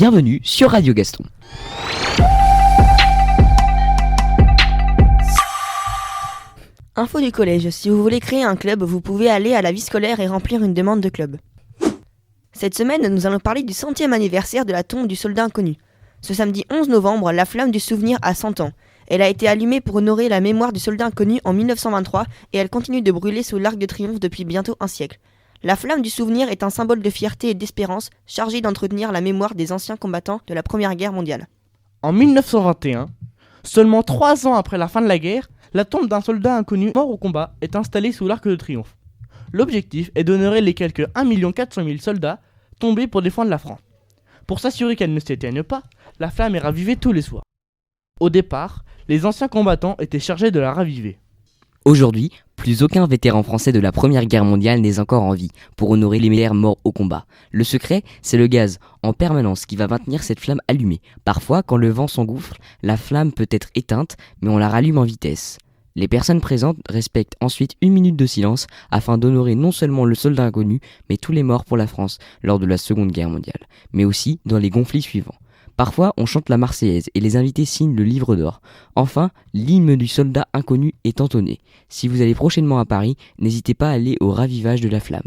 Bienvenue sur Radio Gaston. Info du collège, si vous voulez créer un club, vous pouvez aller à la vie scolaire et remplir une demande de club. Cette semaine, nous allons parler du 100e anniversaire de la tombe du soldat inconnu. Ce samedi 11 novembre, la flamme du souvenir a 100 ans. Elle a été allumée pour honorer la mémoire du soldat inconnu en 1923 et elle continue de brûler sous l'Arc de Triomphe depuis bientôt un siècle. La flamme du souvenir est un symbole de fierté et d'espérance chargé d'entretenir la mémoire des anciens combattants de la Première Guerre mondiale. En 1921, seulement 3 ans après la fin de la guerre, la tombe d'un soldat inconnu mort au combat est installée sous l'Arc de Triomphe. L'objectif est d'honorer les quelques 1 400 000 soldats tombés pour défendre la France. Pour s'assurer qu'elle ne s'éteigne pas, la flamme est ravivée tous les soirs. Au départ, les anciens combattants étaient chargés de la raviver. Aujourd'hui, plus aucun vétéran français de la Première Guerre mondiale n'est encore en vie pour honorer les militaires morts au combat. Le secret, c'est le gaz en permanence qui va maintenir cette flamme allumée. Parfois, quand le vent s'engouffre, la flamme peut être éteinte, mais on la rallume en vitesse. Les personnes présentes respectent ensuite 1 minute de silence afin d'honorer non seulement le soldat inconnu, mais tous les morts pour la France lors de la Seconde Guerre mondiale, mais aussi dans les conflits suivants. Parfois, on chante la Marseillaise et les invités signent le livre d'or. Enfin, l'hymne du soldat inconnu est entonné. Si vous allez prochainement à Paris, n'hésitez pas à aller au ravivage de la flamme.